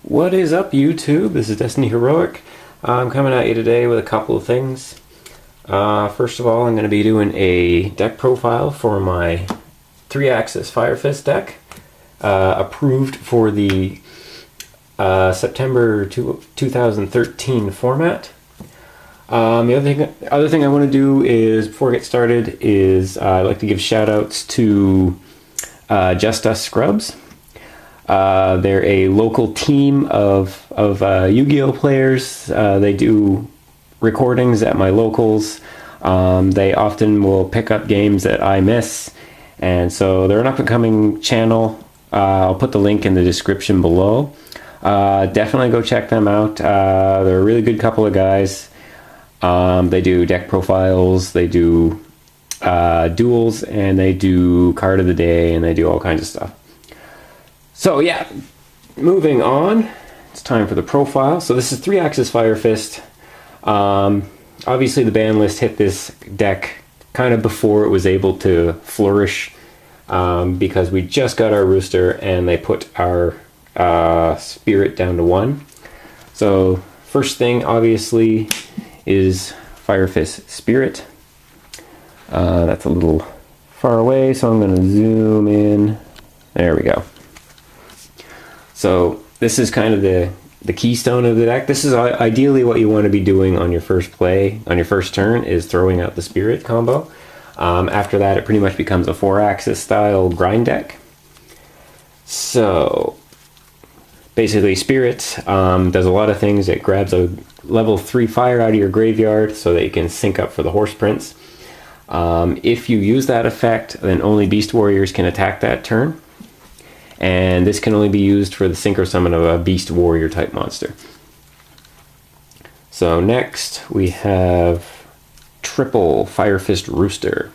What is up, YouTube? This is Destiny Heroic. I'm coming at you today with a couple of things. First of all, I'm going to be doing a deck profile for my 3-axis Fire Fist deck, approved for the September 2013 format. The other thing I want to do is, before I get started, is I'd like to give shout-outs to Just Us Scrubs. They're a local team of Yu-Gi-Oh players. They do recordings at my locals. They often will pick up games that I miss, and so they're an up-and-coming channel. I'll put the link in the description below. Definitely go check them out. They're a really good couple of guys. They do deck profiles, they do duels, and they do card of the day, and they do all kinds of stuff. So yeah, moving on, it's time for the profile. So this is 3-axis Fire Fist. Obviously the ban list hit this deck kind of before it was able to flourish, because we just got our rooster and they put our spirit down to 1. So first thing obviously is Fire Fist Spirit. That's a little far away, so I'm going to zoom in. There we go. So this is kind of the keystone of the deck. This is ideally what you want to be doing on your first play, on your first turn, is throwing out the Spirit combo. After that, it pretty much becomes a 4-axis style grind deck. So basically, Spirit does a lot of things. It grabs a level 3 fire out of your graveyard so that you can sync up for the Horse Prince. If you use that effect, then only Beast Warriors can attack that turn. And this can only be used for the Synchro Summon of a Beast Warrior type monster. So next we have triple Fire Fist Rooster.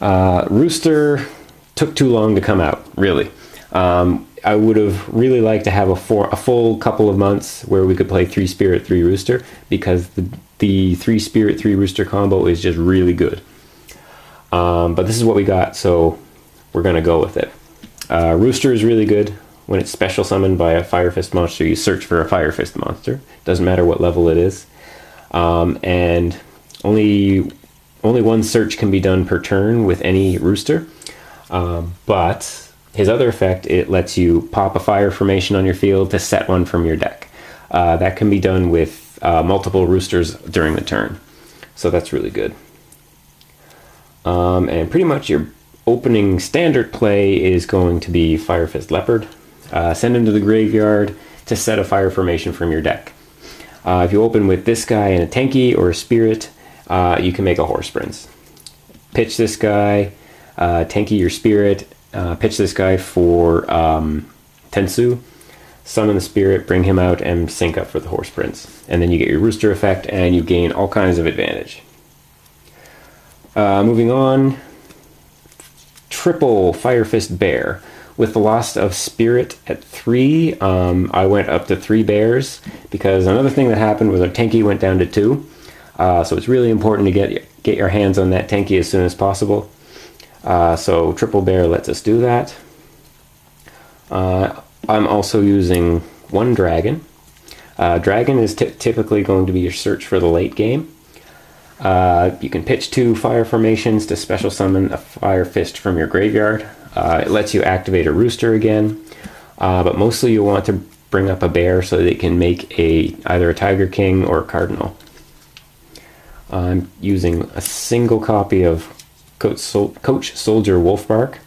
Rooster took too long to come out, really. I would have really liked to have a full couple of months where we could play 3 Spirit, 3 Rooster, because the 3 Spirit, 3 Rooster combo is just really good. But this is what we got, so we're going to go with it. Rooster is really good when it's special summoned by a Fire Fist monster. You search for a Fire Fist monster. Doesn't matter what level it is. And only one search can be done per turn with any Rooster. But his other effect, it lets you pop a fire formation on your field to set one from your deck. That can be done with multiple Roosters during the turn. So that's really good. And pretty much your opening standard play is going to be Fire Fist Leopard. Send him to the graveyard to set a fire formation from your deck. If you open with this guy and a Tenki or a Spirit, you can make a Horse Prince. Pitch this guy, Tenki your Spirit, pitch this guy for Tensu, summon the Spirit, bring him out, and sync up for the Horse Prince. And then you get your Rooster effect, and you gain all kinds of advantage. Moving on, triple Fire Fist Bear. With the loss of Spirit at 3, I went up to 3 bears, because another thing that happened was our Tenki went down to 2. So it's really important to get your hands on that Tenki as soon as possible. So triple bear lets us do that. I'm also using 1 dragon. Dragon is typically going to be your search for the late game. You can pitch 2 fire formations to special summon a Fire Fist from your graveyard. It lets you activate a Rooster again, but mostly you want to bring up a bear so that it can make either a Tiger King or a Cardinal. I'm using a single copy of Coach Soldier Wolfbark.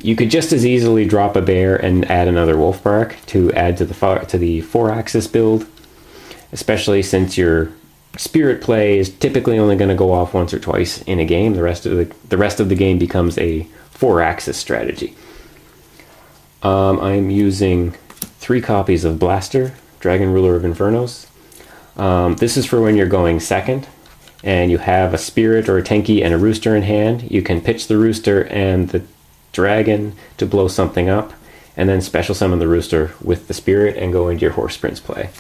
You could just as easily drop a bear and add another Wolfbark to add to the 4-axis build, especially since your Spirit play is typically only going to go off once or twice in a game. The rest of the game becomes a 4-axis strategy. I'm using 3 copies of Blaster, Dragon Ruler of Infernos. This is for when you're going second and you have a Spirit or a Tenki and a Rooster in hand. You can pitch the Rooster and the Dragon to blow something up, and then special summon the Rooster with the Spirit and go into your Horse Prince play.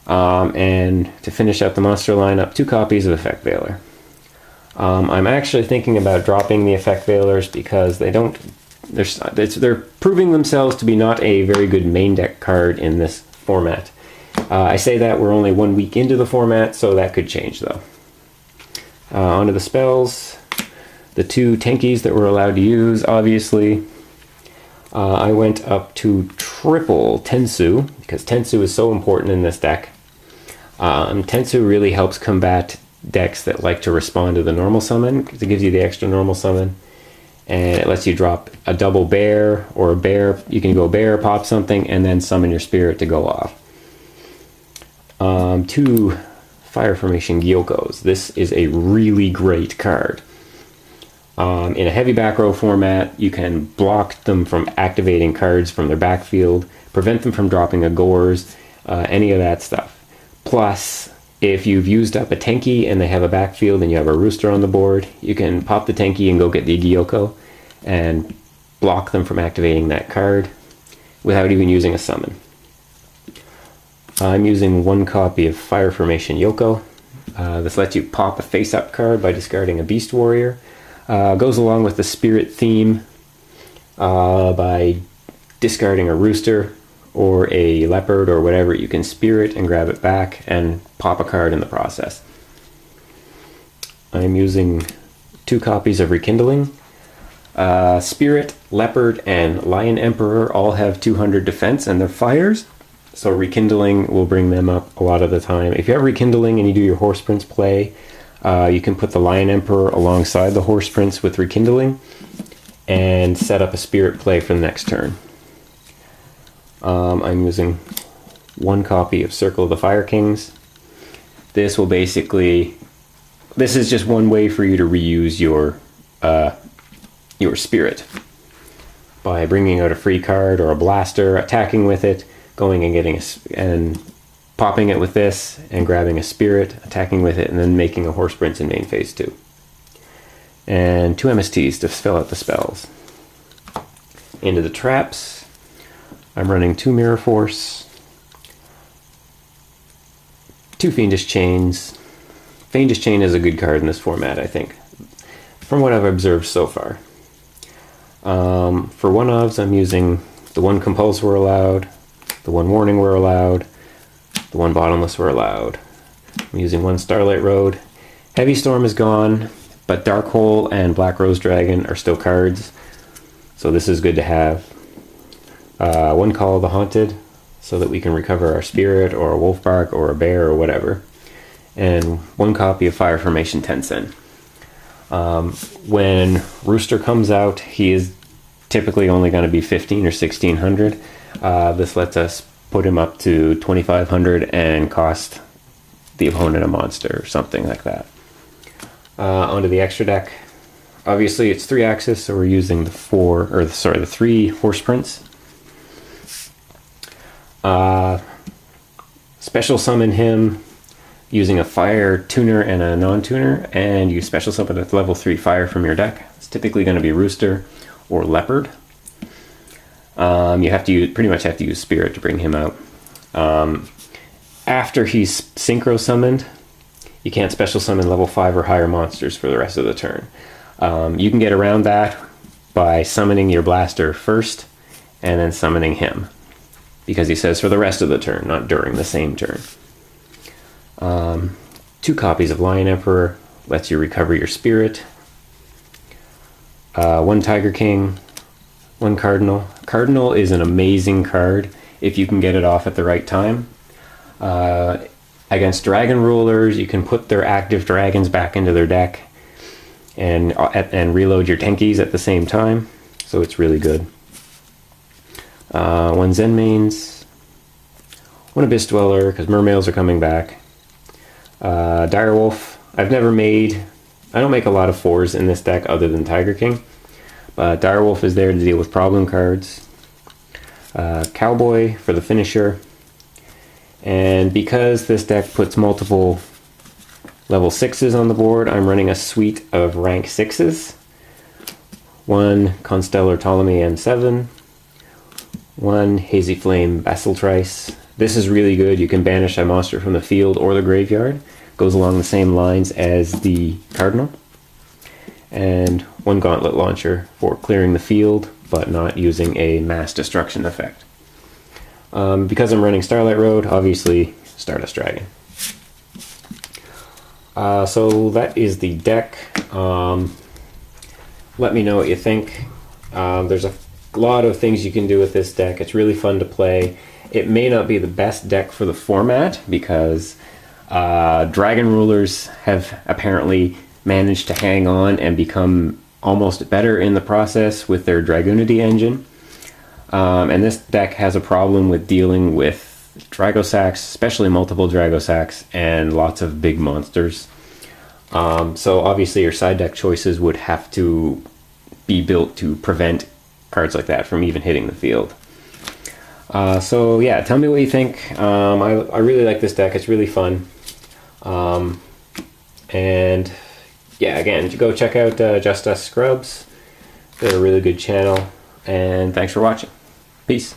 And to finish up the monster lineup, 2 copies of Effect Veiler. I'm actually thinking about dropping the Effect Veilers because they don't they're proving themselves to be not a very good main deck card in this format. I say that we're only 1 week into the format, so that could change though. Onto the spells. The 2 tankies that we're allowed to use, obviously. I went up to triple Tensu, because Tensu is so important in this deck. Tensu really helps combat decks that like to respond to the normal summon, because it gives you the extra normal summon. And it lets you drop a double bear, or a bear. You can go bear, pop something, and then summon your spirit to go off. 2 Fire Formation Gyokos. This is a really great card. In a heavy back row format, you can block them from activating cards from their backfield, prevent them from dropping a Gores, any of that stuff. Plus, if you've used up a Tenki and they have a backfield and you have a Rooster on the board, you can pop the Tenki and go get the Gyoko and block them from activating that card without even using a summon. I'm using 1 copy of Fire Formation Yoko. This lets you pop a face-up card by discarding a Beast Warrior. Goes along with the Spirit theme by discarding a Rooster or a Leopard or whatever. You can Spirit and grab it back and pop a card in the process. I'm using 2 copies of Rekindling. Spirit, Leopard, and Lion Emperor all have 200 defense and they're fires. So Rekindling will bring them up a lot of the time. If you have Rekindling and you do your Horse Prince play, you can put the Lion Emperor alongside the Horse Prince with Rekindling and set up a Spirit play for the next turn. I'm using 1 copy of Circle of the Fire Kings. This is just one way for you to reuse your Spirit. By bringing out a free card or a blaster, attacking with it, going and getting and popping it with this and grabbing a Spirit, attacking with it, and then making a Horse Prince in main phase 2. And 2 MSTs to fill out the spells. Into the traps, I'm running 2 Mirror Force, 2 Fiendish Chains. Fiendish Chain is a good card in this format, I think, from what I've observed so far. For 1-ofs, I'm using the 1 Compulse we're allowed, the 1 Warning we're allowed, the 1 Bottomless we're allowed. I'm using 1 Starlight Road. Heavy Storm is gone, but Dark Hole and Black Rose Dragon are still cards, so this is good to have. 1 Call of the Haunted, so that we can recover our Spirit or a Wolfbark or a Bear or whatever. And 1 copy of Fire Formation Tensen. When Rooster comes out, he is typically only going to be 15 or 1600. This lets us put him up to 2500 and cost the opponent a monster or something like that. Onto the extra deck. Obviously it's 3 axis, so we're using the 3 Horse Prince. Special summon him using a fire tuner and a non-tuner, and you special summon at level 3 fire from your deck. It's typically going to be Rooster or Leopard. You have to pretty much have to use Spirit to bring him out. After he's synchro summoned, you can't special summon level 5 or higher monsters for the rest of the turn. You can get around that by summoning your blaster first and then summoning him, because he says for the rest of the turn, not during the same turn. 2 copies of Lion Emperor lets you recover your Spirit. 1 Tiger King, 1 Cardinal. Cardinal is an amazing card if you can get it off at the right time. Against dragon rulers, you can put their active dragons back into their deck and reload your Tenkis at the same time, so it's really good. 1 Zen Mains, 1 Abyss Dweller, because Mermails are coming back. Direwolf, I don't make a lot of 4s in this deck other than Tiger King, but Direwolf is there to deal with problem cards. Cowboy for the finisher, and because this deck puts multiple level 6s on the board, I'm running a suite of rank 6s. 1 Constellar Ptolemy M7, 1 Hazy Flame Basiltrice. This is really good. You can banish a monster from the field or the graveyard. Goes along the same lines as the Cardinal. And 1 Gauntlet Launcher for clearing the field, but not using a mass destruction effect. Because I'm running Starlight Road, obviously Stardust Dragon. So that is the deck. Let me know what you think. There's a lot of things you can do with this deck. It's really fun to play. It may not be the best deck for the format because Dragon Rulers have apparently managed to hang on and become almost better in the process with their Dragoonity engine. And this deck has a problem with dealing with Dragosacks, especially multiple Dragosacks, and lots of big monsters. So obviously your side deck choices would have to be built to prevent cards like that from even hitting the field. So yeah, tell me what you think. I really like this deck. It's really fun. And yeah, again, go check out Just Us Scrubs. They're a really good channel. And thanks for watching. Peace.